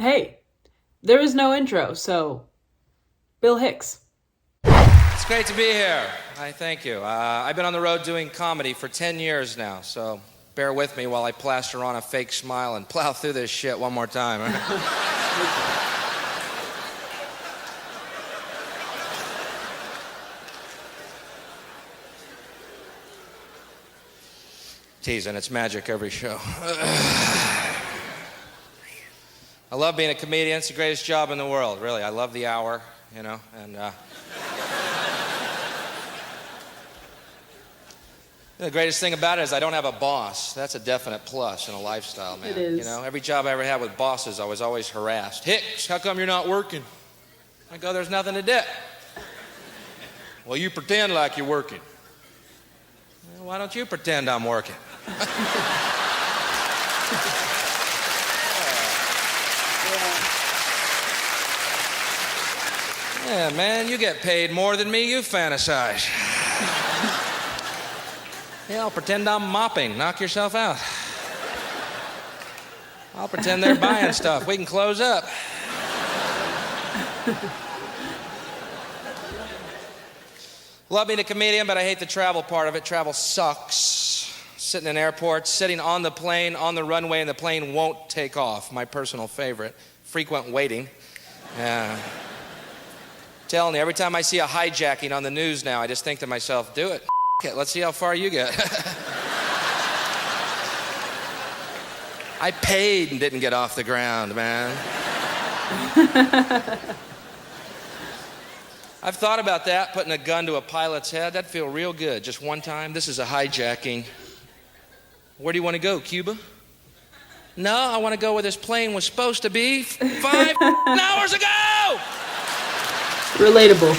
Hey, there is no intro, so Bill Hicks. It's great to be here. I thank you. I've been on the road doing comedy for 10 years now, so bear with me while I plaster on a fake smile and plow through this shit one more time. Teasing, it's magic every show. I love being a comedian. It's the greatest job in the world, really. I love the hour, you know, and the greatest thing about it is I don't have a boss. That's a definite plus in a lifestyle, man. It is. You know, every job I ever had with bosses, I was always harassed. Hicks, how come you're not working? I go, there's nothing to do. Well, you pretend like you're working. Well, why don't you pretend I'm working? Yeah, man, you get paid more than me, you fantasize. Yeah, I'll pretend I'm mopping. Knock yourself out. I'll pretend they're buying stuff. We can close up. Love being a comedian, but I hate the travel part of it. Travel sucks. Sitting in airports, sitting on the plane, on the runway, and the plane won't take off. My personal favorite. Frequent waiting. Yeah. Telling you, every time I see a hijacking on the news now, I just think to myself, do it. It. Let's see how far you get. I paid and didn't get off the ground, man. I've thought about that, putting a gun to a pilot's head. That'd feel real good. Just one time. This is a hijacking. Where do you want to go, Cuba? No, I want to go where this plane was supposed to be 5 hours ago! Relatable.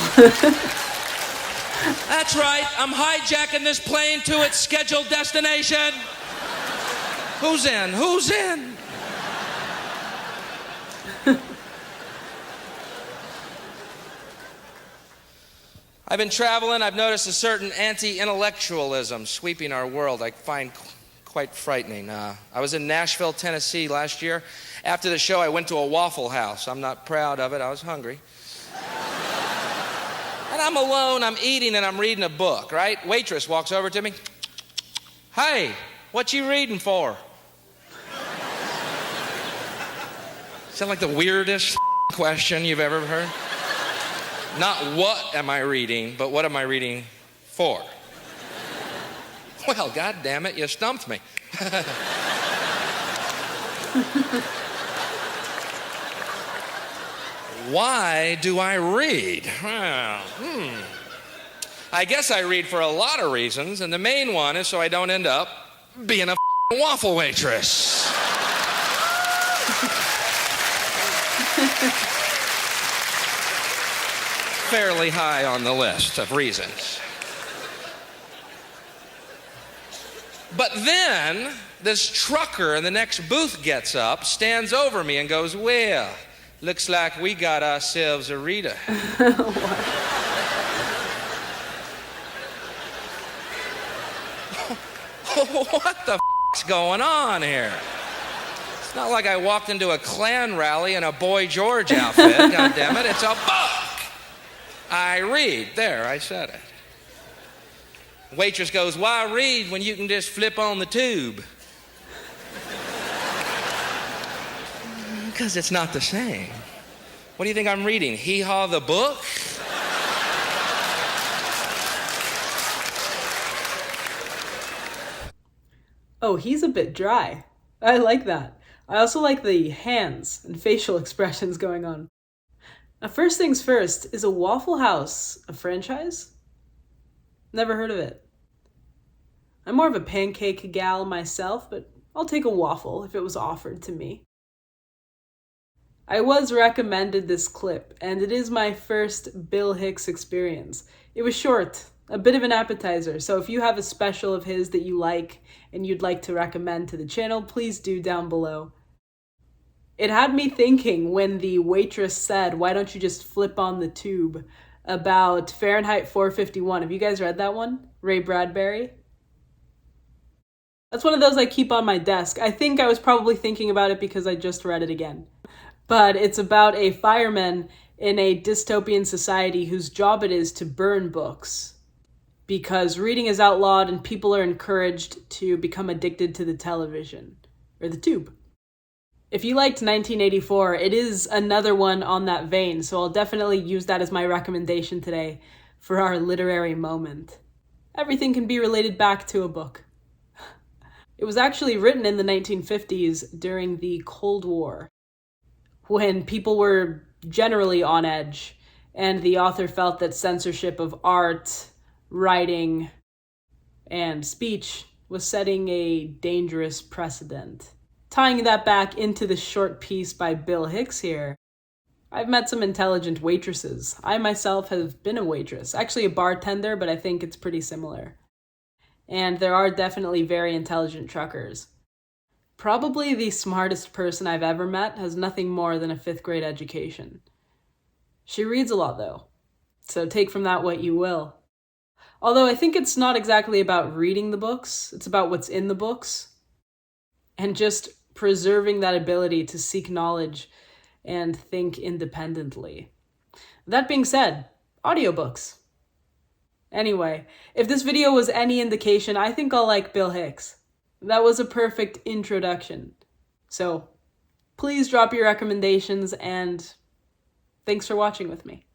That's right, I'm hijacking this plane to its scheduled destination. Who's in? Who's in? I've been traveling. I've noticed a certain anti-intellectualism sweeping our world I find quite frightening. I was in Nashville, Tennessee last year. After the show, I went to a Waffle House. I'm not proud of it. I was hungry. And I'm alone, I'm eating, and I'm reading a book, right? Waitress walks over to me. Hey, what you reading for? Sound like the weirdest question you've ever heard? Not what am I reading, but what am I reading for? Well, God damn it, you stumped me. Why do I read? Well, I guess I read for a lot of reasons, and the main one is so I don't end up being a waffle waitress. Fairly high on the list of reasons. But then, this trucker in the next booth gets up, stands over me, and goes, well, looks like we got ourselves a reader. What the f***'s going on here? It's not like I walked into a Klan rally in a Boy George outfit. God damn it, it's a book. I read. There, I said it. Waitress goes, why read when you can just flip on the tube? Because it's not the same. What do you think I'm reading? Hee Haw the book? Oh, he's a bit dry. I like that. I also like the hands and facial expressions going on. Now, first things first, is a Waffle House a franchise? Never heard of it. I'm more of a pancake gal myself, but I'll take a waffle if it was offered to me. I was recommended this clip, and it is my first Bill Hicks experience. It was short, a bit of an appetizer, so if you have a special of his that you like and you'd like to recommend to the channel, please do down below. It had me thinking when the waitress said, why don't you just flip on the tube, about Fahrenheit 451. Have you guys read that one? Ray Bradbury? That's one of those I keep on my desk. I think I was probably thinking about it because I just read it again. But it's about a fireman in a dystopian society whose job it is to burn books because reading is outlawed and people are encouraged to become addicted to the television, or the tube. If you liked 1984, it is another one on that vein, so I'll definitely use that as my recommendation today for our literary moment. Everything can be related back to a book. It was actually written in the 1950s during the Cold War, when people were generally on edge, and the author felt that censorship of art, writing, and speech was setting a dangerous precedent. Tying that back into the short piece by Bill Hicks here, I've met some intelligent waitresses. I myself have been a waitress, actually a bartender, but I think it's pretty similar. And there are definitely very intelligent truckers. Probably the smartest person I've ever met has nothing more than a 5th grade education. She reads a lot though, so take from that what you will. Although I think it's not exactly about reading the books, it's about what's in the books, and just preserving that ability to seek knowledge and think independently. That being said, audiobooks. Anyway, if this video was any indication, I think I'll like Bill Hicks. That was a perfect introduction. So, please drop your recommendations and thanks for watching with me.